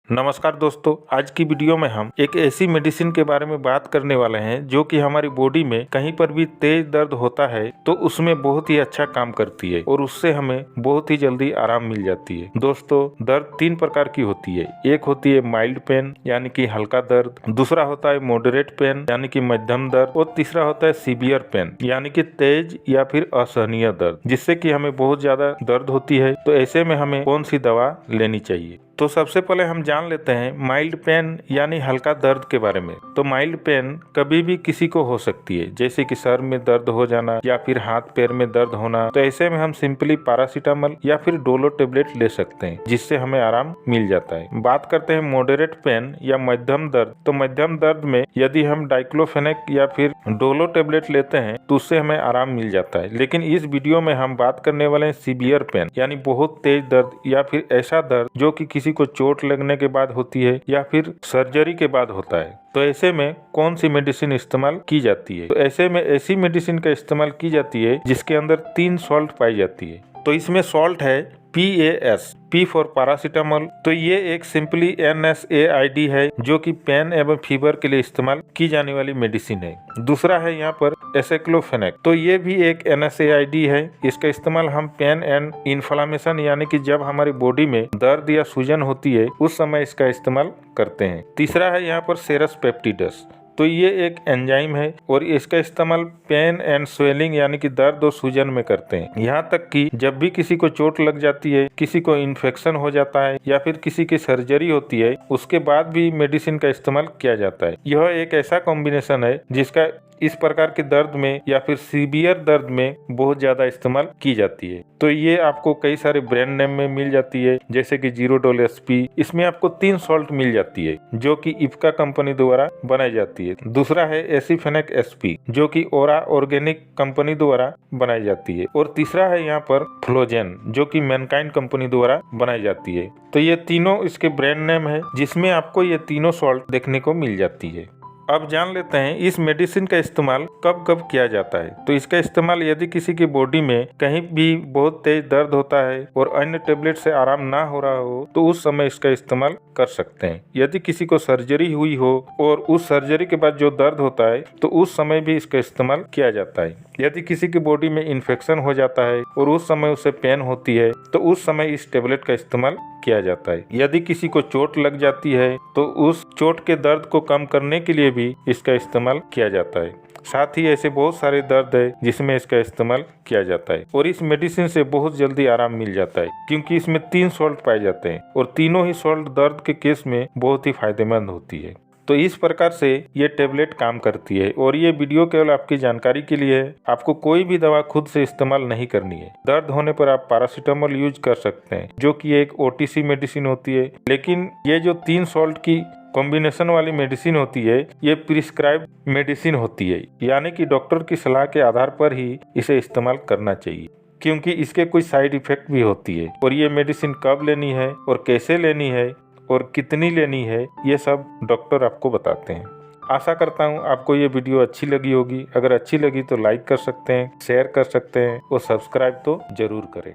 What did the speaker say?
नमस्कार दोस्तों, आज की वीडियो में हम एक ऐसी मेडिसिन के बारे में बात करने वाले हैं जो कि हमारी बॉडी में कहीं पर भी तेज दर्द होता है तो उसमें बहुत ही अच्छा काम करती है और उससे हमें बहुत ही जल्दी आराम मिल जाती है। दोस्तों, दर्द 3 प्रकार की होती है। एक होती है माइल्ड पेन यानी कि हल्का दर्द, दूसरा होता है मॉडरेट पेन यानी कि मध्यम दर्द और तीसरा होता है सीवियर पेन यानी कि तेज या फिर असहनीय दर्द, जिससे कि हमें बहुत ज्यादा दर्द होती है। तो ऐसे में हमें कौन सी दवा लेनी चाहिए? तो सबसे पहले हम जान लेते हैं माइल्ड पेन यानी हल्का दर्द के बारे में। तो माइल्ड पेन कभी भी किसी को हो सकती है, जैसे कि सर में दर्द हो जाना या फिर हाथ पैर में दर्द होना। तो ऐसे में हम सिंपली पैरासीटामोल या फिर डोलो टेबलेट ले सकते हैं, जिससे हमें आराम मिल जाता है। बात करते हैं मॉडरेट पेन या मध्यम दर्द। तो मध्यम दर्द में यदि हम डाइक्लोफेनेक या फिर डोलो टेबलेट लेते हैं तो उससे हमें आराम मिल जाता है। लेकिन इस वीडियो में हम बात करने वाले हैं सीवियर पेन यानी बहुत तेज दर्द या फिर ऐसा दर्द जो कि किसी को चोट लगने के बाद होती है या फिर सर्जरी के बाद होता है। तो ऐसे में कौन सी मेडिसिन इस्तेमाल की जाती है? तो ऐसे में ऐसी मेडिसिन का इस्तेमाल की जाती है जिसके अंदर 3 सॉल्ट पाई जाती है। तो इसमें सॉल्ट है PAS, P फॉर पैरासीटामोल। तो ये एक सिंपली NSAID है जो कि पेन एवं फीवर के लिए इस्तेमाल की जाने वाली मेडिसिन है। दूसरा है यहाँ पर एसाइक्लोफेनेक। तो ये भी एक NSAID है। इसका इस्तेमाल हम पेन एंड इन्फ्लामेशन यानी कि जब हमारी बॉडी में दर्द या सूजन होती है उस समय इसका इस्तेमाल करते हैं। तीसरा है यहाँ पर सेरस पेप्टिडस। तो ये एक एंजाइम है और इसका इस्तेमाल पेन एंड स्वेलिंग यानी कि दर्द और सूजन में करते हैं। यहाँ तक कि जब भी किसी को चोट लग जाती है, किसी को इन्फेक्शन हो जाता है या फिर किसी की सर्जरी होती है, उसके बाद भी मेडिसिन का इस्तेमाल किया जाता है। यह एक ऐसा कॉम्बिनेशन है जिसका इस प्रकार के दर्द में या फिर सीवियर दर्द में बहुत ज्यादा इस्तेमाल की जाती है। तो ये आपको कई सारे ब्रांड नेम में मिल जाती है, जैसे कि जीरोडोल SP। इसमें आपको 3 सॉल्ट मिल जाती है जो कि इफ्का कंपनी द्वारा बनाई जाती है। दूसरा है एसिफेनेक SP जो कि ओरा ऑर्गेनिक कंपनी द्वारा बनाई जाती है और तीसरा है यहाँ पर फ्लोजेन जो कि मैनकाइंड कंपनी द्वारा बनाई जाती है। तो ये तीनों इसके ब्रांड नेम है जिसमें आपको ये तीनों सॉल्ट देखने को मिल जाती है। अब जान लेते हैं इस मेडिसिन का इस्तेमाल कब कब किया जाता है। तो इसका इस्तेमाल यदि किसी की बॉडी में कहीं भी बहुत तेज दर्द होता है और अन्य टेबलेट से आराम ना हो रहा हो तो उस समय इसका इस्तेमाल कर सकते हैं। यदि किसी को सर्जरी हुई हो और उस सर्जरी के बाद जो दर्द होता है तो उस समय भी इसका इस्तेमाल किया जाता है। यदि किसी की बॉडी में इन्फेक्शन हो जाता है और उस समय उसे पेन होती है तो उस समय इस टेबलेट का इस्तेमाल किया जाता है। यदि किसी को चोट लग जाती है तो उस चोट के दर्द को कम करने के लिए भी इसका इस्तेमाल किया जाता है। साथ ही ऐसे बहुत सारे दर्द है जिसमें इसका इस्तेमाल किया जाता है और इस मेडिसिन से बहुत जल्दी आराम मिल जाता है क्योंकि इसमें 3 सॉल्ट पाए जाते हैं और तीनों ही सॉल्ट दर्द के केस में बहुत ही फायदेमंद होती है। तो इस प्रकार से ये टेबलेट काम करती है और ये वीडियो केवल आपकी जानकारी के लिए है। आपको कोई भी दवा खुद से इस्तेमाल नहीं करनी है। दर्द होने पर आप पैरासीटामोल यूज कर सकते हैं जो कि एक OTC मेडिसिन होती है, लेकिन ये जो 3 सॉल्ट की कॉम्बिनेशन वाली मेडिसिन होती है ये प्रिस्क्राइब मेडिसिन होती है, यानी कि डॉक्टर की सलाह के आधार पर ही इसे इस्तेमाल करना चाहिए क्योंकि इसके कुछ साइड इफेक्ट भी होती है। और ये मेडिसिन कब लेनी है और कैसे लेनी है और कितनी लेनी है ये सब डॉक्टर आपको बताते हैं। आशा करता हूँ आपको ये वीडियो अच्छी लगी होगी। अगर अच्छी लगी तो लाइक कर सकते हैं, शेयर कर सकते हैं और सब्सक्राइब तो जरूर करें।